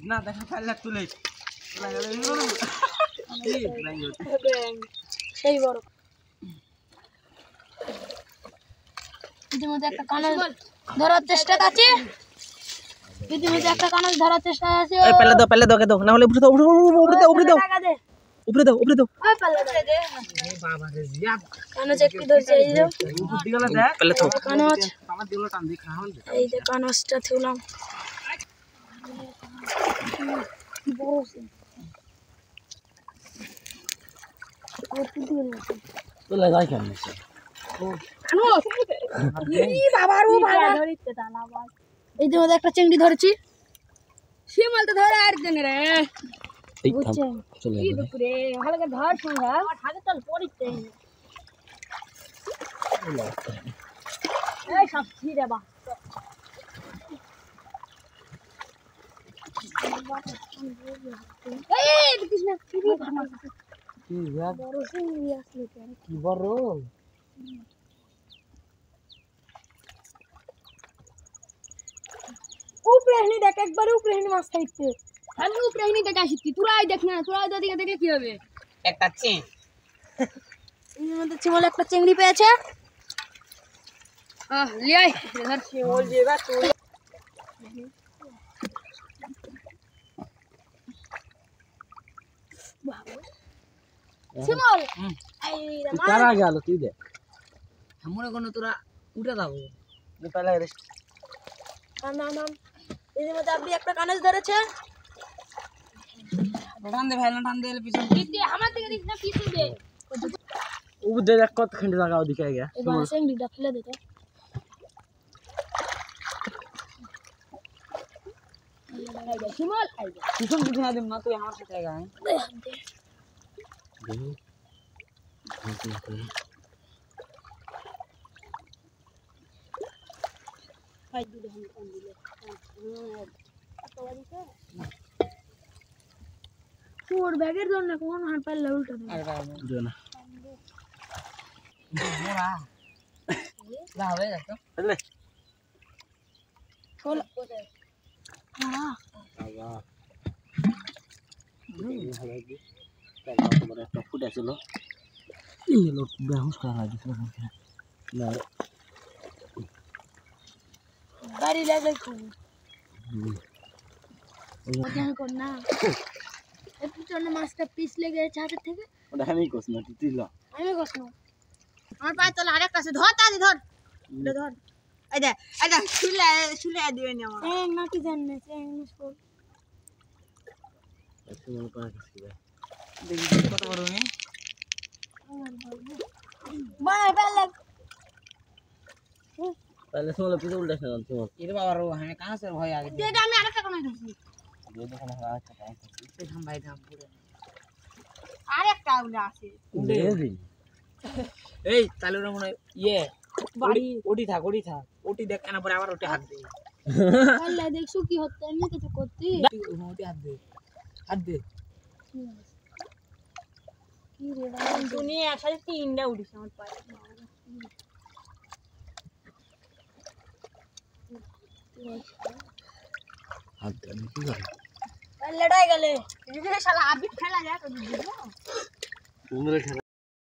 না দেখা পারলে তুলে সেই বড় ইতিমধ্যে একটা কানজ ধরার চেষ্টা আছে ইতিমধ্যে একটা কানজ ধরার চেষ্টা আছে পেলে দাও না হলে উপরে দাও উপরে দাও ওই পাল্লা দে বাবা রে জিয়া কানজ একটি ধরছে এই যে বুদ্ধি গলা দেখ পেলে তো কানজ আমার দিলো টান দি খাওন এই যে কানজটা থুলাম বড় সে তো লাগাই কেন এই যে মধ্যে একটা চিংড়ি ধরেছি সে মালটা ধরে আর দেন রে বুঝছেন কি দুপুরে ভালো করে ধর সঙ্গে আমার হাতে চল পড়িতে এই সব ছিড়ে বা এই দেখিস না কি ভালো কি ইয়ার বড় চিংড়ি আসলে কি বড় উপরেহনি দেখ একবারে উপরেহনি মাছ খাইতে আমি উপরেহনি দেখে আসি তোরা দেখ না তোরা দিকে দেখলে কি হবে একটা চি এর মধ্যে চিমল একটা চিংড়ি পেয়েছে লিয়াই ধর চিমল যেবা তো চিমল এই রে মা তারা গেল তুই দে আমরা কোন তোরা উঠে যাবো পেলে রে নাম এর মধ্যে আপনি একটা কানজ ধরেছে টান দে ভাই টান দে পিছন দিদি আমার দিকে দেখ না পিছু দে উঠে দেখ কত খন্ড জায়গা ওদিকে গিয়া এবার চিংড়িটা ফেলে দে তো চিমল আইবে পিছন পিছন আদিম না তুই আমার সাথে গা হাই দিলে हम কোন দিলে তোর ব্যাগের জন্য কোন হাত পাল্লা উল্টো দে দিও না মোরা না হবে দেখো চলে চল মোরা বাবা তোমার একটা ফুট আছিল এই লোক বেহুশ করা লাগিছে না বাড়ি লাগলে খুব ওখানে কর না একটু জন্য মাছটা পিস লেগে গেছে হাতের থেকে ওটা আমি কস না তুই ল আমি কষ্ট আমার পায়ে তলে আরেক কাছে ধর তাড়ি ধর এটা ধর এই দে শুলে দিবে নি আমার এই না কি জান না এই মুশকিল তোমার পা কাছে দেখি কত বড় নি বানাই পারলে पहले सोलो पिछे उल्टा से तुम्हार ये बाबा रो हमें कहां से भय आ गई দে আমি আরেকটা কোন ধরছি ये देखो ना अच्छा काम करते हम भाई धाम पूरे আরেকটা উলা আছে दे दी এই চালু রে মনে ইয়ে বাড়ি ওটি থাক ওটি দেখ কেন পরে আবার ওটি হাত দে পারলে দেখছো কি হচ্ছে এমনি কিছু করতে ওটি হাত দে কি রে দুনিয়া একসাথে তিনটা উঠিস আমার পায়ে হাত দে কি করে লড়াই গেলে শালা আবি খেলা যায় তো বুঝছো তোমরা